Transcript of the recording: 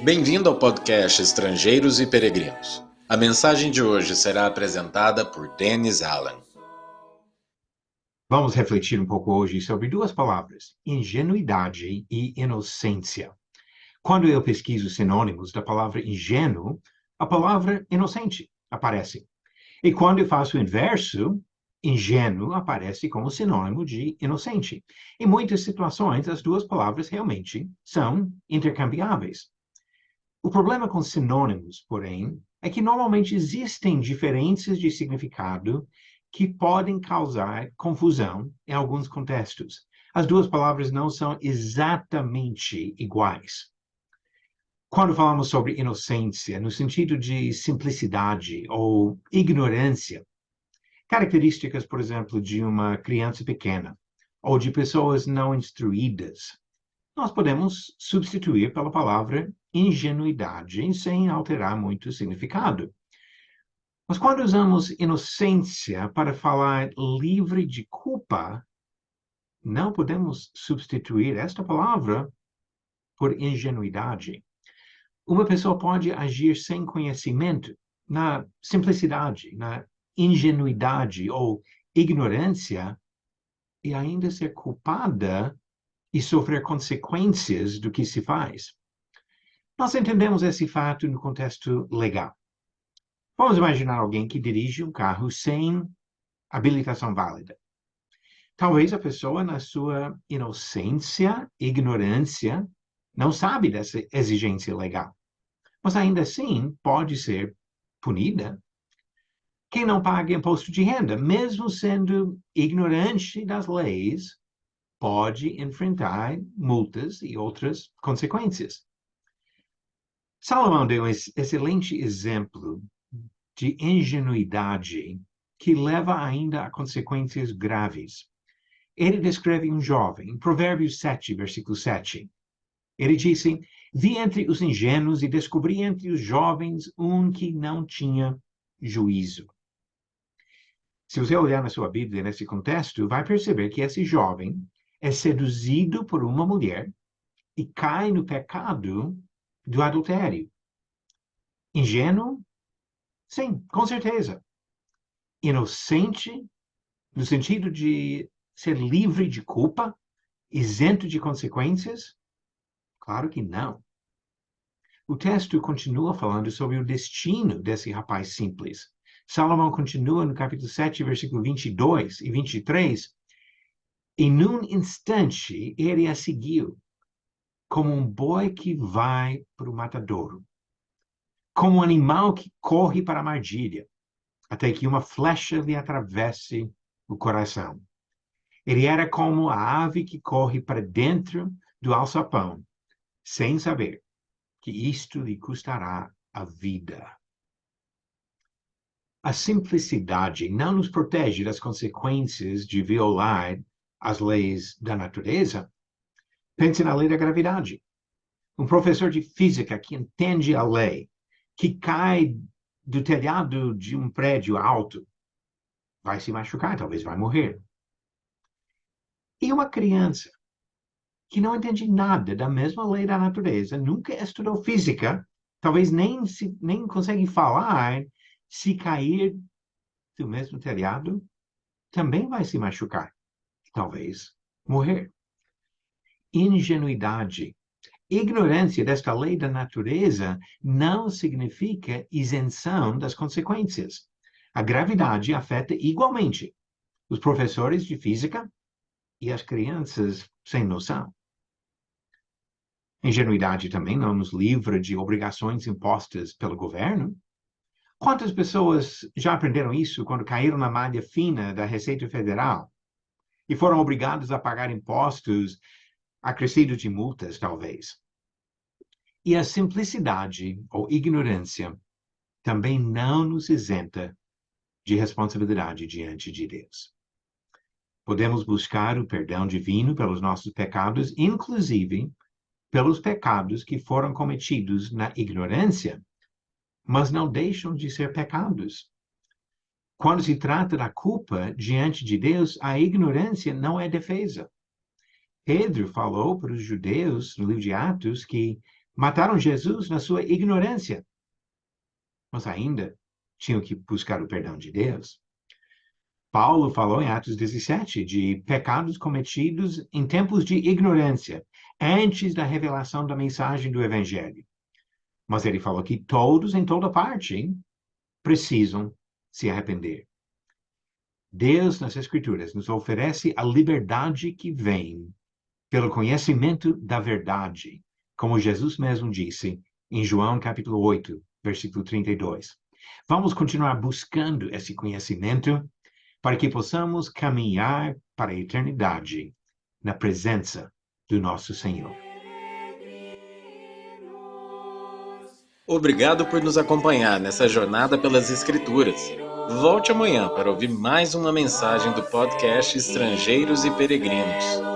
Bem-vindo ao podcast Estrangeiros e Peregrinos. A mensagem de hoje será apresentada por Dennis Allen. Vamos refletir um pouco hoje sobre duas palavras, ingenuidade e inocência. Quando eu pesquiso sinônimos da palavra ingênuo, a palavra inocente aparece. E quando eu faço o inverso, ingênuo aparece como sinônimo de inocente. Em muitas situações, as duas palavras realmente são intercambiáveis. O problema com sinônimos, porém, é que normalmente existem diferenças de significado que podem causar confusão em alguns contextos. As duas palavras não são exatamente iguais. Quando falamos sobre inocência, no sentido de simplicidade ou ignorância, características, por exemplo, de uma criança pequena ou de pessoas não instruídas, nós podemos substituir pela palavra ingenuidade sem alterar muito o significado. Mas quando usamos inocência para falar livre de culpa, não podemos substituir esta palavra por ingenuidade. Uma pessoa pode agir sem conhecimento, na simplicidade, na ingenuidade ou ignorância, e ainda ser culpada e sofrer consequências do que se faz. Nós entendemos esse fato no contexto legal. Vamos imaginar alguém que dirige um carro sem habilitação válida. Talvez a pessoa, na sua inocência, ignorância, não sabe dessa exigência legal. Mas ainda assim pode ser punida. Quem não paga imposto de renda, mesmo sendo ignorante das leis, pode enfrentar multas e outras consequências. Salomão deu um excelente exemplo de ingenuidade que leva ainda a consequências graves. Ele descreve um jovem, em Provérbios 7, versículo 7. Ele disse: vi entre os ingênuos e descobri entre os jovens um que não tinha juízo. Se você olhar na sua Bíblia nesse contexto, vai perceber que esse jovem é seduzido por uma mulher e cai no pecado do adultério. Ingênuo? Sim, com certeza. Inocente, no sentido de ser livre de culpa, isento de consequências? Claro que não. O texto continua falando sobre o destino desse rapaz simples. Salomão continua no capítulo 7, versículo 22 e 23. E num instante ele a seguiu, como um boi que vai para o matadouro, como um animal que corre para a armadilha, até que uma flecha lhe atravesse o coração. Ele era como a ave que corre para dentro do alçapão, sem saber que isto lhe custará a vida. A simplicidade não nos protege das consequências de violar as leis da natureza. Pense na lei da gravidade. Um professor de física que entende a lei, que cai do telhado de um prédio alto, vai se machucar, talvez vai morrer. E uma criança que não entende nada da mesma lei da natureza, nunca estudou física, talvez nem consegue falar, se cair do mesmo telhado, também vai se machucar, talvez morrer. Ingenuidade, ignorância desta lei da natureza não significa isenção das consequências. A gravidade afeta igualmente os professores de física e as crianças sem noção. Ingenuidade também não nos livra de obrigações impostas pelo governo. Quantas pessoas já aprenderam isso quando caíram na malha fina da Receita Federal e foram obrigados a pagar impostos acrescidos de multas, talvez? E a simplicidade ou ignorância também não nos isenta de responsabilidade diante de Deus. Podemos buscar o perdão divino pelos nossos pecados, inclusive pelos pecados que foram cometidos na ignorância, mas não deixam de ser pecados. Quando se trata da culpa diante de Deus, a ignorância não é defesa. Pedro falou para os judeus, no livro de Atos, que Mataram Jesus na sua ignorância, mas ainda tinham que buscar o perdão de Deus. Paulo falou em Atos 17 de pecados cometidos em tempos de ignorância, antes da revelação da mensagem do Evangelho. Mas ele falou que todos, em toda parte, precisam se arrepender. Deus, nas Escrituras, nos oferece a liberdade que vem pelo conhecimento da verdade, como Jesus mesmo disse em João capítulo 8, versículo 32. Vamos continuar buscando esse conhecimento para que possamos caminhar para a eternidade na presença do nosso Senhor. Obrigado por nos acompanhar nessa jornada pelas Escrituras. Volte amanhã para ouvir mais uma mensagem do podcast Estrangeiros e Peregrinos.